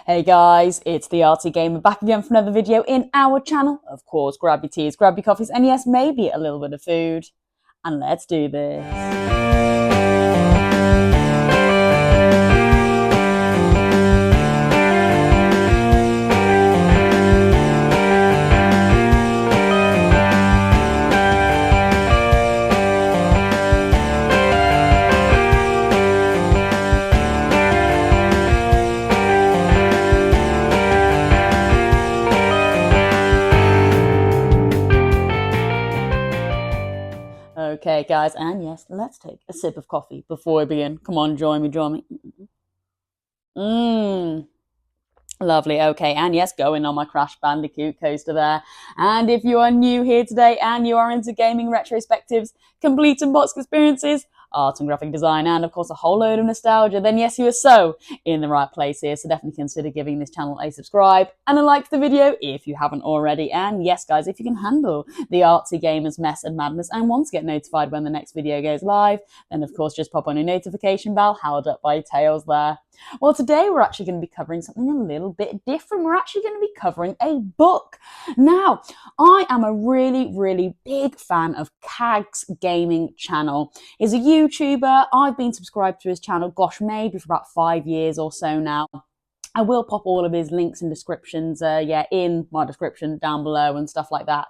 Hey guys, it's the Arty Gamer back again for another video in our channel. Of course, grab your teas, grab your coffees, and yes, maybe a little bit of food. And let's do this. Okay, guys, and yes, let's take a sip of coffee before we begin. Come on, join me, join me. Mmm. Lovely. Okay, and yes, going on my Crash Bandicoot coaster there. And if you are new here today and you are into gaming retrospectives, complete and box experiences, art and graphic design, and of course a whole load of nostalgia, then yes, you are so in the right place here. So definitely consider giving this channel a subscribe and a like to the video if you haven't already. And yes, guys, if you can handle the artsy gamers mess and madness and want to get notified when the next video goes live, then of course just pop on your notification bell, held up by Tails there. Well, today we're actually going to be covering something a little bit different. We're actually going to be covering a book. Now, I am a really big fan of KAG'S gaming channel. He's a YouTuber. I've been subscribed to his channel, gosh, maybe for about 5 years or so now. I will pop all of his links and descriptions, in my description down below and stuff like that.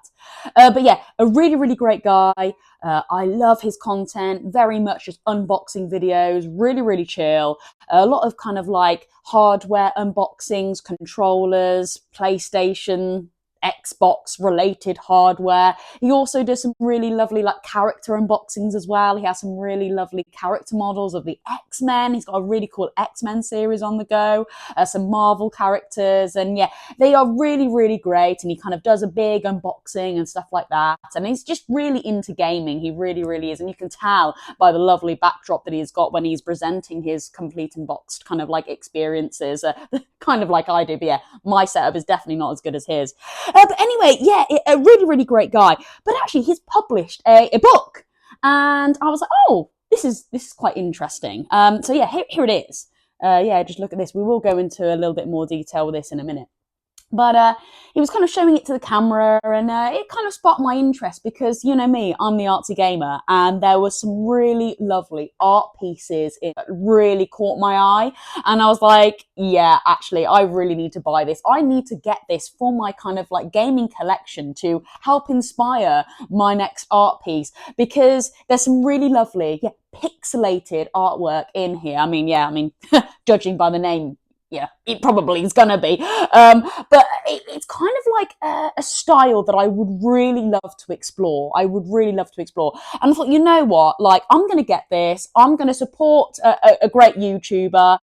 But yeah, a really great guy. I love his content, very much just unboxing videos, really chill. A lot of kind of like hardware unboxings, controllers, PlayStation, Xbox related hardware. He also does some really lovely like character unboxings as well. He has some really lovely character models of the X-Men. He's got a really cool X-Men series on the go, some Marvel characters, and yeah, they are really great. And he kind of does a big unboxing and stuff like that. And he's just really into gaming. He really is. And you can tell by the lovely backdrop that he's got when he's presenting his complete unboxed kind of like experiences, kind of like I do. But yeah, my setup is definitely not as good as his. But anyway, yeah, a really great guy. But actually, he's published a book, and I was like, oh, this is quite interesting. So yeah, here it is. Just look at this. We will go into a little bit more detail with this in a minute. But he was kind of showing it to the camera, and it kind of sparked my interest because, you know me, I'm the artsy gamer, and there were some really lovely art pieces that really caught my eye. And I was like, yeah, actually, I really need to buy this. I need to get this for my kind of like gaming collection to help inspire my next art piece, because there's some really lovely, pixelated artwork in here. I mean, judging by the name, yeah, it probably is gonna be. But it's kind of like a style that I would really love to explore. And I thought, you know what? Like, I'm gonna get this. I'm gonna support a great YouTuber.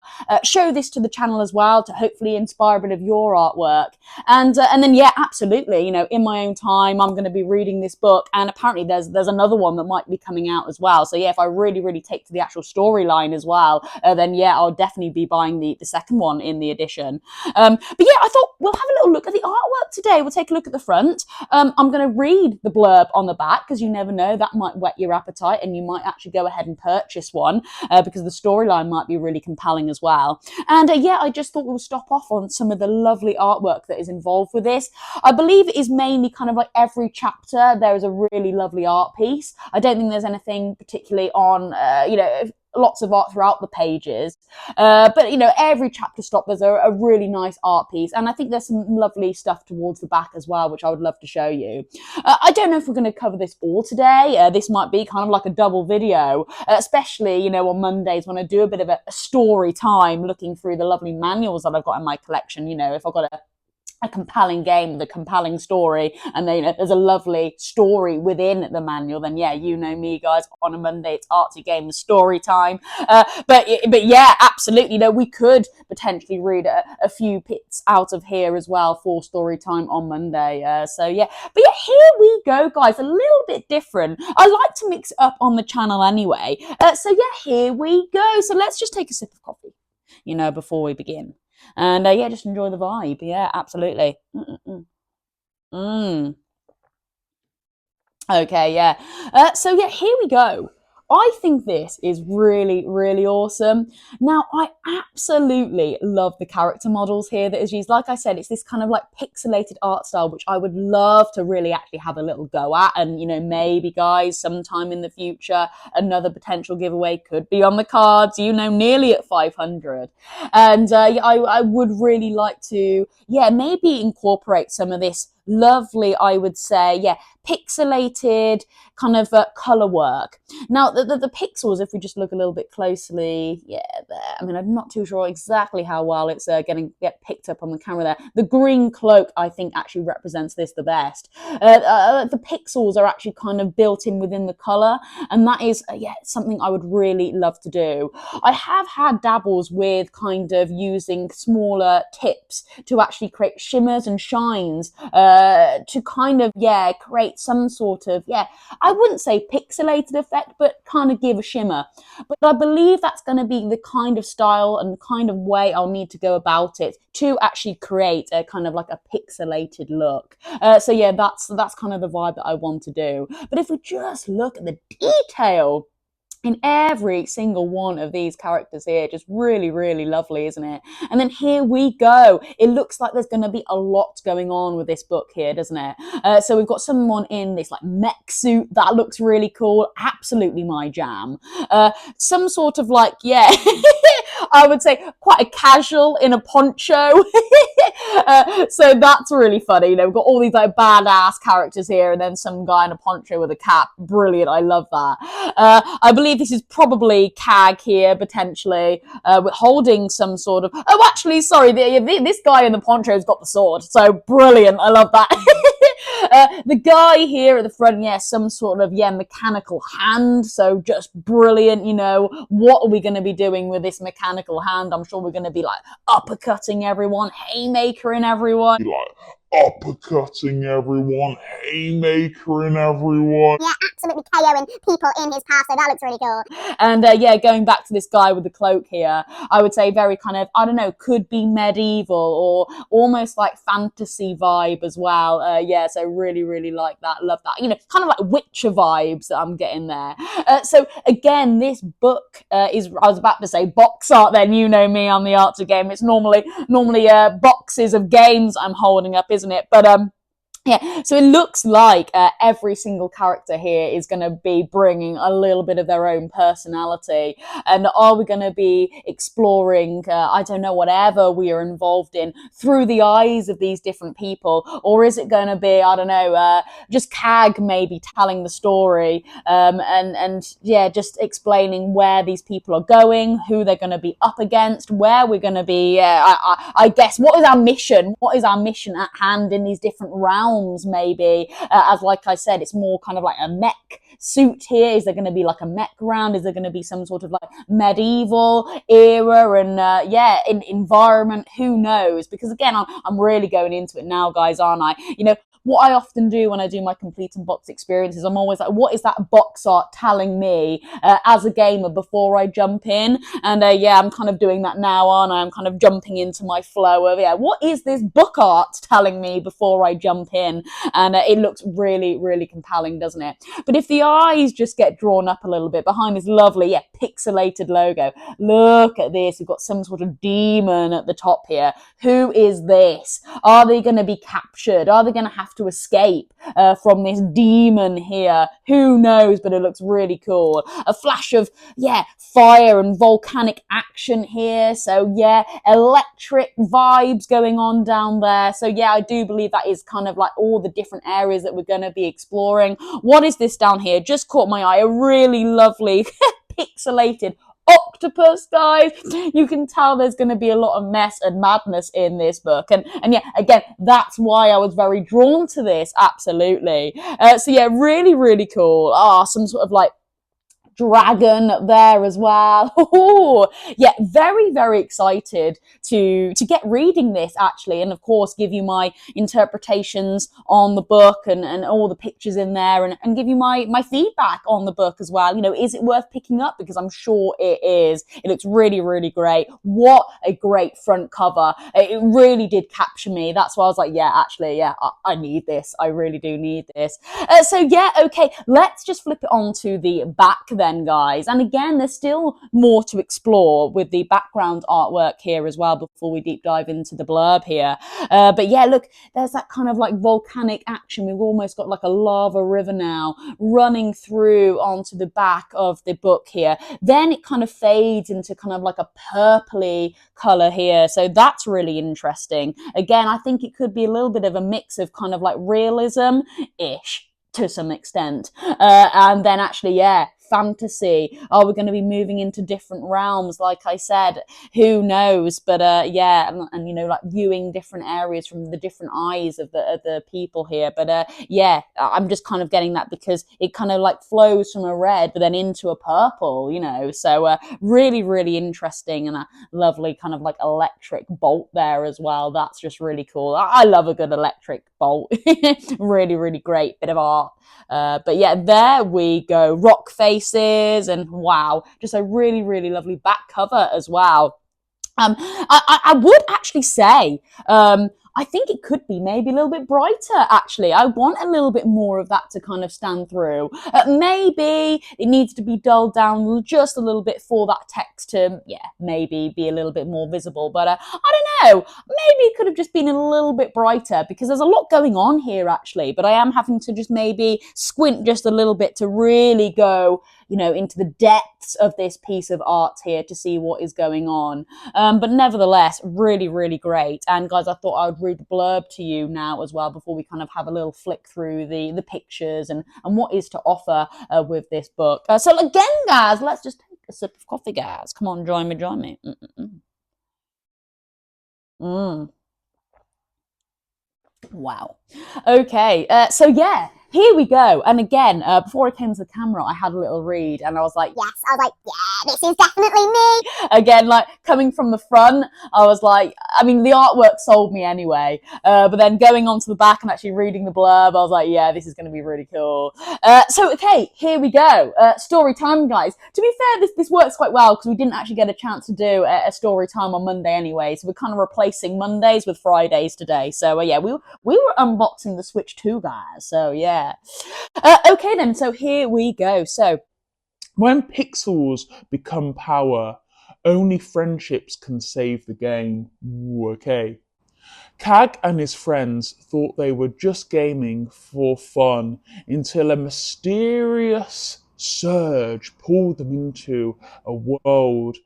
Show this to the channel as well to hopefully inspire a bit of your artwork. And then yeah, absolutely. You know, in my own time, I'm gonna be reading this book. And apparently, there's another one that might be coming out as well. So yeah, if I really take to the actual storyline as well, then yeah, I'll definitely be buying the second one in the edition. But yeah, I thought we'll have a little look at the artwork today. We'll take a look at the front. I'm going to read the blurb on the back, because you never know, that might whet your appetite and you might actually go ahead and purchase one, because the storyline might be really compelling as well. And I just thought we'll stop off on some of the lovely artwork that is involved with this. I believe it is mainly kind of like every chapter there is a really lovely art piece. I don't think there's anything particularly on, lots of art throughout the pages. But, you know, every chapter stop, there's a really nice art piece. And I think there's some lovely stuff towards the back as well, which I would love to show you. I don't know if we're going to cover this all today. This might be kind of like a double video, especially, you know, on Mondays when I do a bit of a story time looking through the lovely manuals that I've got in my collection. You know, if I've got a compelling game with a compelling story, and then, you know, there's a lovely story within the manual, then yeah, you know me, guys, on a Monday it's artsy game story time. But yeah, absolutely, you know, we could potentially read a few bits out of here as well for story time on Monday. So yeah, but yeah, here we go, guys, a little bit different. I like to mix it up on the channel anyway. So yeah, here we go. So let's just take a sip of coffee, you know, before we begin. And yeah, just enjoy the vibe. Yeah, absolutely. Okay, yeah. So yeah, here we go. I think this is really, really awesome. Now, I absolutely love the character models here that is used. Like I said, it's this kind of like pixelated art style, which I would love to really actually have a little go at. And, you know, maybe guys, sometime in the future, another potential giveaway could be on the cards, you know, nearly at 500. And I would really like to, maybe incorporate some of this lovely, I would say, pixelated kind of color work. Now, the pixels, if we just look a little bit closely, there. I mean, I'm not too sure exactly how well it's get picked up on the camera there. The green cloak, I think, actually represents this the best. The pixels are actually kind of built in within the color, and that is, something I would really love to do. I have had dabbles with kind of using smaller tips to actually create shimmers and shines, to kind of, create some sort of, I wouldn't say pixelated effect, but kind of give a shimmer. But I believe that's going to be the kind of style and kind of way I'll need to go about it to actually create a kind of like a pixelated look. So yeah, that's kind of the vibe that I want to do. But if we just look at the detail in every single one of these characters here, just really, really lovely, isn't it? And then here we go. It looks like there's going to be a lot going on with this book here, doesn't it? So we've got someone in this like mech suit. That looks really cool. Absolutely my jam. Some sort of like, I would say quite a casual in a poncho. So that's really funny. You know, we've got all these like badass characters here and then some guy in a poncho with a cap. Brilliant. I love that. I believe this is probably KAG here, potentially, holding some sort of... Oh, actually, sorry, this guy in the poncho's got the sword. So brilliant. I love that. The guy here at the front, some sort of, mechanical hand. So just brilliant, you know. What are we going to be doing with this mechanical hand? I'm sure we're going to be like uppercutting everyone, haymakering everyone. Uppercutting everyone, haymakering everyone. Yeah, absolutely KOing people in his path, so that looks really cool. And going back to this guy with the cloak here, I would say very kind of, I don't know, could be medieval or almost like fantasy vibe as well. So really, really like that. Love that. You know, kind of like Witcher vibes that I'm getting there. So again, this book is, I was about to say box art then, you know me on the art of game. It's normally boxes of games I'm holding up, isn't it? But so it looks like every single character here is going to be bringing a little bit of their own personality. And are we going to be exploring, I don't know, whatever we are involved in through the eyes of these different people? Or is it going to be, I don't know, just KAG maybe telling the story and just explaining where these people are going, who they're going to be up against, where we're going to be, I guess, what is our mission? What is our mission at hand in these different realms? Maybe, as like I said, it's more kind of like a mech suit here. Is there going to be like a mech round? Is there going to be some sort of like medieval era and in environment? Who knows? Because again, I'm really going into it now, guys, aren't I? You know, what I often do when I do my complete unbox experiences, I'm always like, what is that box art telling me as a gamer before I jump in? And I'm kind of doing that now, aren't I? I'm kind of jumping into my flow of, what is this book art telling me before I jump in? And it looks really, really compelling, doesn't it? But if the eyes just get drawn up a little bit behind this lovely, pixelated logo, look at this. We've got some sort of demon at the top here. Who is this? Are they going to be captured? Are they going to have to escape from this demon here? Who knows? But it looks really cool. A flash of, fire and volcanic action here. So, electric vibes going on down there. So, I do believe that is kind of like all the different areas that we're going to be exploring. What is this down here? Just caught my eye. A really lovely pixelated octopus, guys. You can tell there's going to be a lot of mess and madness in this book. And again, that's why I was very drawn to this. Absolutely. Really, really cool. Some sort of like dragon there as well. Very, very excited to get reading this actually, and of course give you my interpretations on the book and all the pictures in there and give you my feedback on the book as well. You know, is it worth picking up? Because I'm sure it is. It looks really, really great. What a great front cover. It really did capture me. That's why I was like, I need this. I really do need this. Okay, let's just flip it on to the back there. then, guys. And again, there's still more to explore with the background artwork here as well before we deep dive into the blurb here. But yeah, look, there's that kind of like volcanic action. We've almost got like a lava river now running through onto the back of the book here. Then it kind of fades into kind of like a purpley color here. So that's really interesting. Again, I think it could be a little bit of a mix of kind of like realism-ish to some extent. And then actually, yeah, fantasy. Are we going to be moving into different realms? Like I said, who knows? But yeah, and you know, like viewing different areas from the different eyes of the people here. But yeah, I'm just kind of getting that because it kind of like flows from a red but then into a purple, you know. So really, really interesting, and a lovely kind of like electric bolt there as well. That's just really cool. I love a good electric bolt. Really, really great bit of art. But yeah, there we go. Rock faces, and wow, just a really, really lovely back cover as well. I would actually say, I think it could be maybe a little bit brighter, actually. I want a little bit more of that to kind of stand through. Maybe it needs to be dulled down just a little bit for that text to, yeah, maybe be a little bit more visible. But I don't know. Maybe it could have just been a little bit brighter because there's a lot going on here, actually. But I am having to just maybe squint just a little bit to really go, you know, into the depths of this piece of art here to see what is going on. But nevertheless, really, really great. And guys, I thought I would read the blurb to you now as well before we kind of have a little flick through the pictures and what is to offer with this book. So again, guys, let's just take a sip of coffee, guys. Come on, join me, join me. Wow. Okay, so yeah, here we go. And again, before I came to the camera, I had a little read and I was like, Yes, I was like, yeah, this is definitely me. again, like coming from the front, I was like, I mean, the artwork sold me anyway. But then going on to the back and actually reading the blurb, I was like, yeah, this is going to be really cool. So, okay, here we go. Story time, guys. To be fair, this works quite well because we didn't actually get a chance to do a story time on Monday anyway. So we're kind of replacing Mondays with Fridays today. So yeah, we were unboxing the Switch 2, guys. So yeah. Okay then, so here we go. So When pixels become power, only friendships can save the game. Ooh, okay. KAG and his friends thought they were just gaming for fun until a mysterious surge pulled them into a world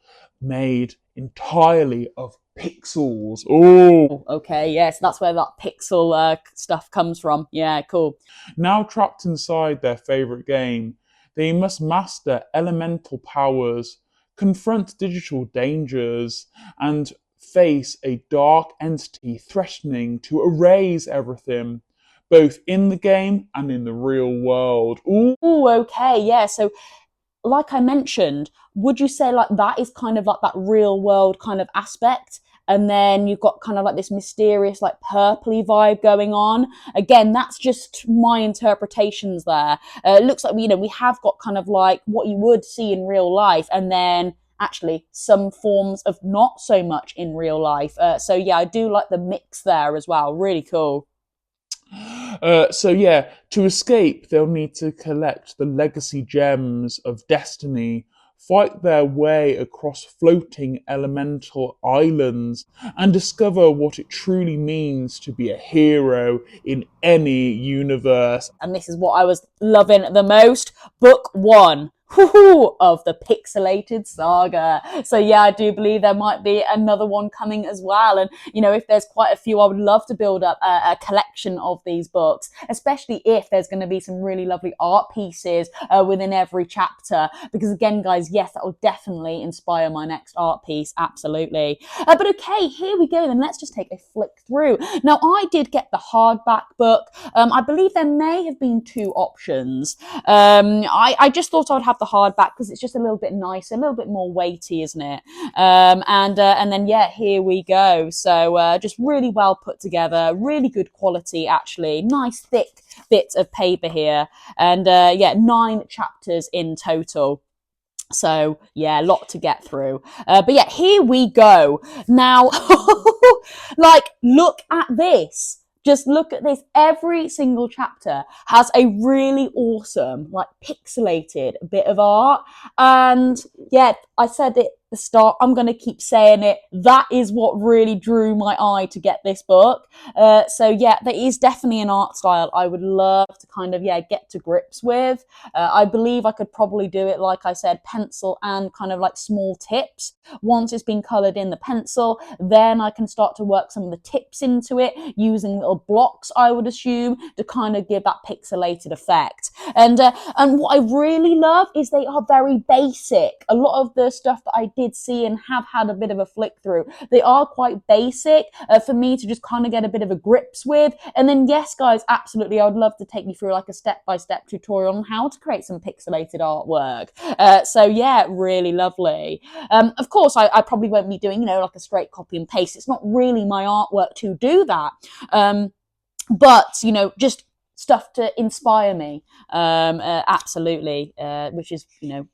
made entirely of pixels. Oh, okay, yes, that's where that pixel stuff comes from. Yeah, cool. now trapped inside their favorite game, they must master elemental powers, confront digital dangers, and face a dark entity threatening to erase everything, both in the game and in the real world. Ooh. Ooh, okay, yeah. So like I mentioned, would you say like that is kind of like that real world kind of aspect? And then you've got kind of like this mysterious, like purpley vibe going on. Again, that's just my interpretations there. It looks like, you know, we have got kind of like what you would see in real life, and then actually some forms of not so much in real life. So yeah, I do like the mix there as well. Really cool. So yeah, to escape, they'll need to collect the legacy gems of destiny, fight their way across floating elemental islands, and discover what it truly means to be a hero in any universe. And this is what I was loving the most. Book 1. Of the Pixelated saga. So yeah, I do believe there might be another one coming as well. And you know, if there's quite a few, I would love to build up a collection of these books, especially if there's going to be some really lovely art pieces within every chapter. Because again, guys, yes, that will definitely inspire my next art piece. Absolutely. But okay, here we go. Then let's just take a flick through. Now, I did get the hardback book. I believe there may have been 2 options. I just thought I would have the hardback because it's just a little bit nicer, a little bit more weighty, isn't it? And then yeah, here we go. So just really well put together, really good quality actually, nice thick bit of paper here, and yeah, 9 chapters in total. So yeah, a lot to get through. But yeah, here we go. Now, like, look at this. just look at this. Every single chapter has a really awesome, like pixelated bit of art. And yeah, I said it at the start, I'm going to keep saying it. That is what really drew my eye to get this book. So yeah, there is definitely an art style I would love to kind of, yeah, get to grips with. I believe I could probably do it, like I said, pencil and kind of like small tips. Once it's been coloured in the pencil, then I can start to work some of the tips into it using little blocks, I would assume, to kind of give that pixelated effect. And what I really love is they are very basic. A lot of the stuff that I did see and have had a bit of a flick through, they are quite basic for me to just kind of get a bit of a grips with. And then yes, guys, absolutely, I would love to take you through like a step-by-step tutorial on how to create some pixelated artwork. So yeah, really lovely. Of course, I probably won't be doing, like a straight copy and paste. It's not really my artwork to do that. But, just stuff to inspire me. Absolutely. Which is,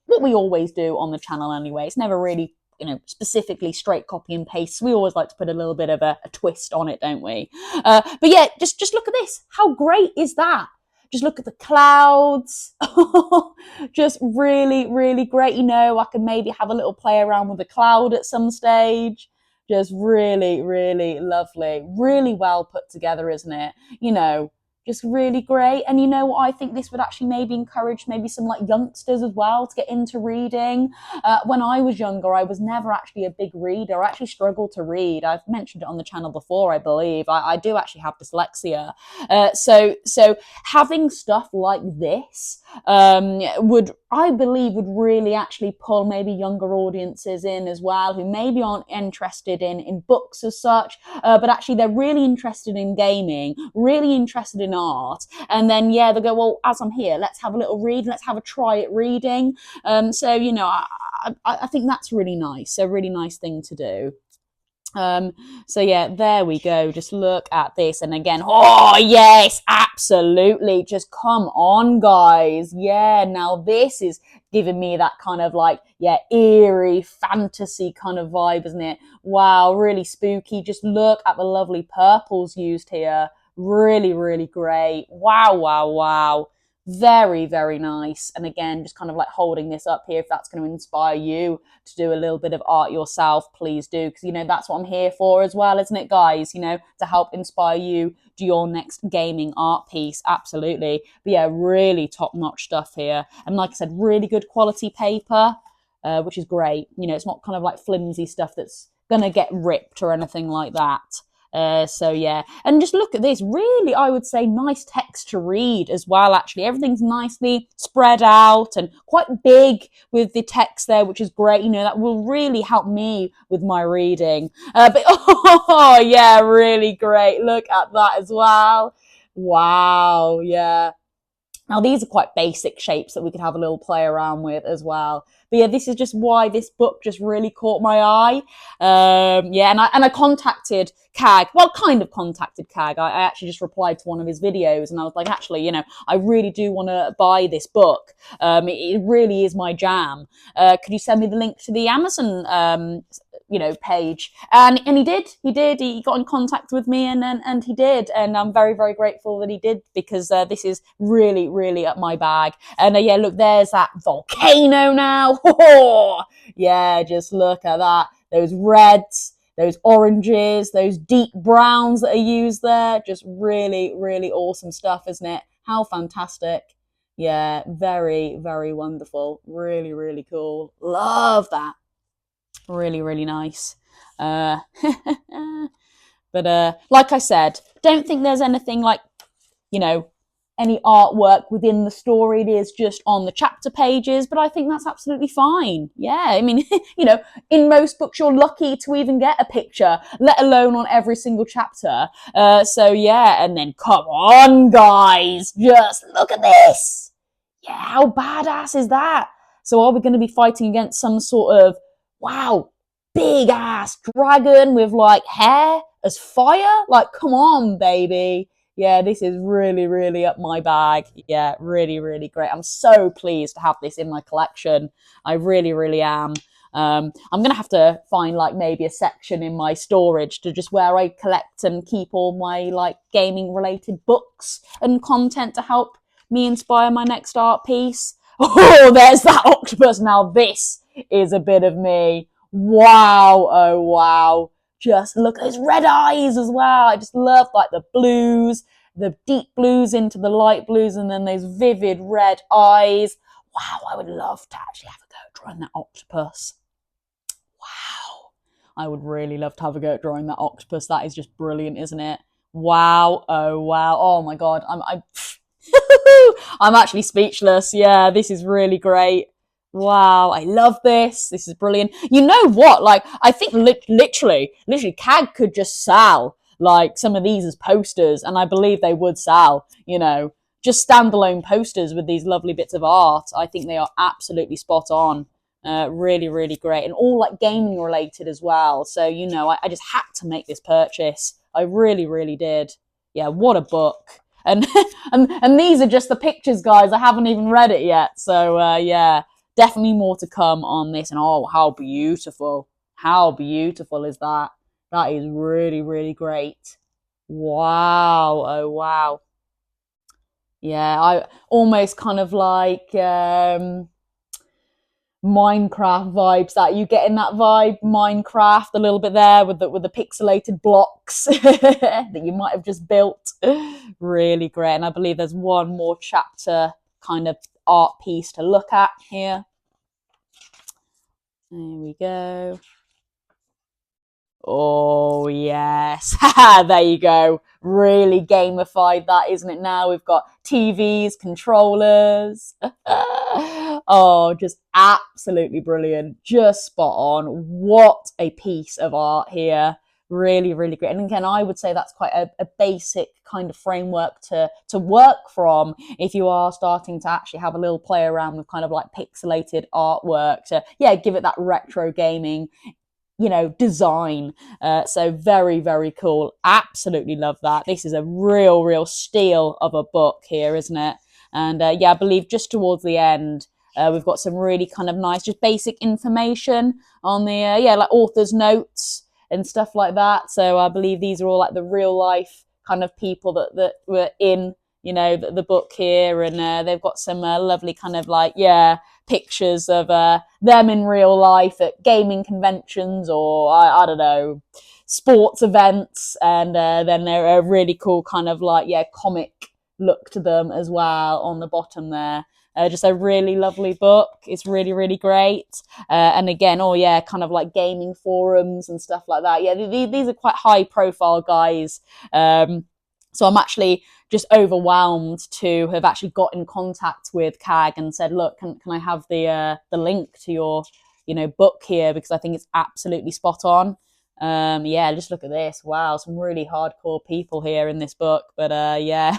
what we always do on the channel anyway. It's never really, specifically straight copy and paste. We always like to put a little bit of a twist on it, don't we? But yeah, just look at this. How great is that? Just look at the clouds. Just really, really great. I can maybe have a little play around with the cloud at some stage. Just really, really lovely. Really well put together, isn't it? Just really great. And you know what? I think this would actually maybe encourage maybe some like youngsters as well to get into reading. When I was younger, I was never actually a big reader. I actually struggled to read. I've mentioned it on the channel before, I believe. I do actually have dyslexia. So having stuff like this I believe would really actually pull maybe younger audiences in as well, who maybe aren't interested in books as such, but actually they're really interested in gaming, really interested in art. And then, yeah, they'll go, well, as I'm here, let's have a little read, let's have a try at reading. So, I think that's really nice, a really nice thing to do. So yeah, there we go. Just look at this. And again, oh yes, absolutely. Just come on, guys. Yeah, now this is giving me that kind of like, yeah, eerie fantasy kind of vibe, isn't it? Wow, really spooky. Just look at the lovely purples used here. Really, really great. Wow, wow, wow. Very, very nice. And again, just kind of like holding this up here. If that's going to inspire you to do a little bit of art yourself, please do. Because, that's what I'm here for as well, isn't it, guys? To help inspire you do your next gaming art piece. Absolutely. But yeah, really top-notch stuff here. And like I said, really good quality paper, which is great. It's not kind of like flimsy stuff that's going to get ripped or anything like that. So yeah, and just look at this, really, I would say nice text to read as well, actually. Everything's nicely spread out and quite big with the text there, which is great. That will really help me with my reading. But oh yeah, really great. Look at that as well. Wow, yeah. Now, these are quite basic shapes that we could have a little play around with as well. But yeah, this is just why this book just really caught my eye. Yeah, and I contacted KAG. Well, kind of contacted KAG. I actually just replied to one of his videos and I was like, actually, I really do want to buy this book. It really is my jam. Could you send me the link to the Amazon page? And he did. He got in contact with me and he did. And I'm very, very grateful that he did, because this is really, really up my bag. And yeah, look, there's that volcano now. Yeah, just look at that. Those reds, those oranges, those deep browns that are used there. Just really, really awesome stuff, isn't it? How fantastic. Yeah, very, very wonderful. Really, really cool. Love that. Really, really nice. But like I said, don't think there's anything like, any artwork within the story. It is just on the chapter pages, but I think that's absolutely fine. Yeah, I mean, in most books you're lucky to even get a picture, let alone on every single chapter. So yeah, and then come on, guys, just look at this. Yeah, how badass is that? So are we going to be fighting against some sort of, wow, big ass dragon with like hair as fire? Like, come on, baby. Yeah, this is really, really up my bag. Yeah, really, really great. I'm so pleased to have this in my collection. I really, really am. I'm going to have to find like maybe a section in my storage to just where I collect and keep all my like gaming related books and content to help me inspire my next art piece. Oh, there's that octopus. Now this is a bit of me. Wow. Oh, wow. Just look at his red eyes as well. I just love like the blues, the deep blues into the light blues, and then those vivid red eyes. Wow, I would love to actually have a go at drawing that octopus. Wow. I would really love to have a go at drawing that octopus. That is just brilliant, isn't it? Wow. Oh, wow. Oh my God. I'm actually speechless. Yeah, this is really great. Wow, I love this. This is brilliant. You know what? Like, I think literally, KAG could just sell like some of these as posters, and I believe they would sell, you know, just standalone posters with these lovely bits of art. I think they are absolutely spot on. Really, really great. And all like gaming related as well. So, you know, I just had to make this purchase. I really, really did. Yeah, what a book. And, and these are just the pictures, guys. I haven't even read it yet. So, yeah. Definitely more to come on this. And oh, how beautiful. How beautiful is that? That is really, really great. Wow. Oh, wow. Yeah, I almost kind of like Minecraft vibes that you get in that vibe. Minecraft a little bit there with the pixelated blocks that you might have just built. Really great. And I believe there's one more chapter kind of art piece to look at here. There we go. Oh yes. There you go. Really gamified that, isn't it? Now we've got TVs, controllers. Oh, just absolutely brilliant. Just spot on. What a piece of art here. Really, really great. And again, I would say that's quite a basic kind of framework to work from if you are starting to actually have a little play around with kind of like pixelated artwork to, yeah, give it that retro gaming, you know, design. So very, very cool. Absolutely love that. This is a real steal of a book here, isn't it? And yeah, I believe just towards the end, we've got some really kind of nice, just basic information on the, yeah, like author's notes and stuff like that. So I believe these are all like the real life kind of people that were in, you know, the book here. And they've got some lovely kind of like, yeah, pictures of them in real life at gaming conventions or, I don't know, sports events. And then they're a really cool kind of like, yeah, comic look to them as well on the bottom there. Just a really lovely book. It's really, really great. And again, oh yeah, kind of like gaming forums and stuff like that. Yeah, these are quite high profile guys. So I'm actually just overwhelmed to have actually got in contact with KAG and said, look, can I have the link to your, you know, book here, because I think it's absolutely spot on. Yeah, just look at this. Wow, some really hardcore people here in this book. But yeah,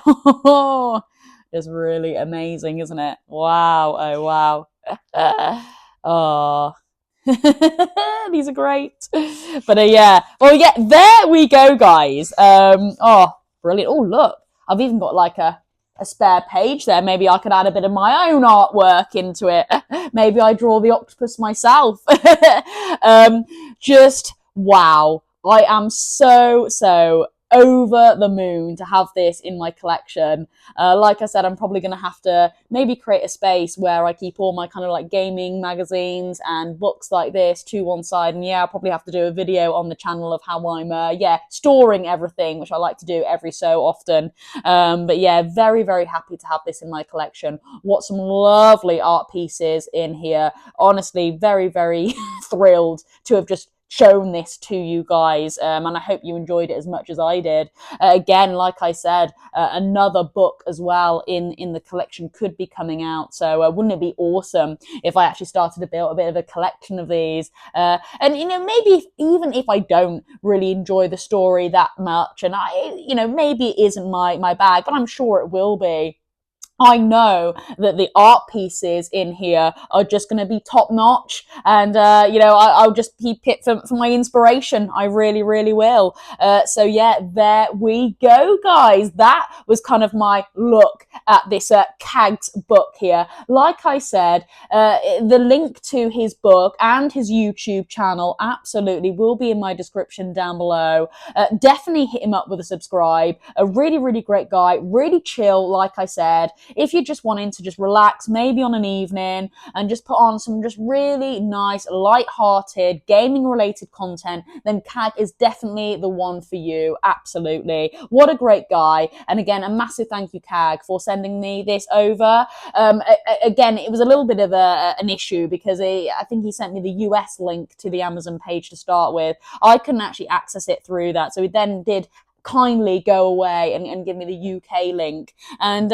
just really amazing, isn't it? Wow, oh wow. Oh. These are great. But yeah, well, yeah, there we go, guys. Oh, brilliant. Oh, look, I've even got like a spare page there. Maybe I could add a bit of my own artwork into it. Maybe I draw the octopus myself. Just wow. I am so over the moon to have this in my collection. Like I said, I'm probably going to have to maybe create a space where I keep all my kind of like gaming magazines and books like this to one side. And yeah, I'll probably have to do a video on the channel of how I'm, yeah, storing everything, which I like to do every so often. But yeah, very, very happy to have this in my collection. What some lovely art pieces in here. Honestly, very, very thrilled to have just shown this to you guys, and I hope you enjoyed it as much as I did. Again, like I said, another book as well in the collection could be coming out, so wouldn't it be awesome if I actually started to build a bit of a collection of these, and you know, maybe even if I don't really enjoy the story that much, and I, you know, maybe it isn't my bag, but I'm sure it will be. I know that the art pieces in here are just going to be top notch, and I'll just keep it for my inspiration. I really, really will. So yeah, there we go, guys. That was kind of my look at this KAG'S book here. Like I said, the link to his book and his YouTube channel absolutely will be in my description down below. Definitely hit him up with a subscribe. A really, really great guy, really chill, like I said. If you're just wanting to just relax, maybe on an evening, and just put on some just really nice, light-hearted, gaming-related content, then KAG is definitely the one for you. Absolutely. What a great guy. And again, a massive thank you, KAG, for sending me this over. Again, it was a little bit of an issue because I think he sent me the US link to the Amazon page to start with. I couldn't actually access it through that, so he then did kindly go away and give me the UK link, and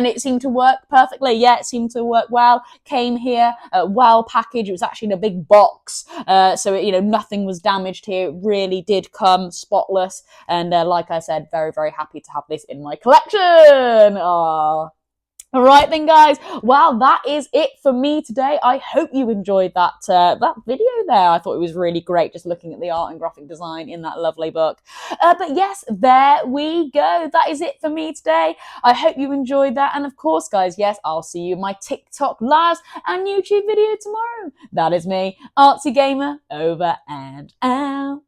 it seemed to work perfectly. Yeah, it seemed to work well. Came here, well packaged. It was actually in a big box, so nothing was damaged here. It really did come spotless, and like I said, very, very happy to have this in my collection. Oh. All right then, guys. Well, that is it for me today. I hope you enjoyed that video there. I thought it was really great just looking at the art and graphic design in that lovely book. But yes, there we go. That is it for me today. I hope you enjoyed that. And of course, guys, yes, I'll see you in my TikTok lives and YouTube video tomorrow. That is me, Artsy Gamer, over and out.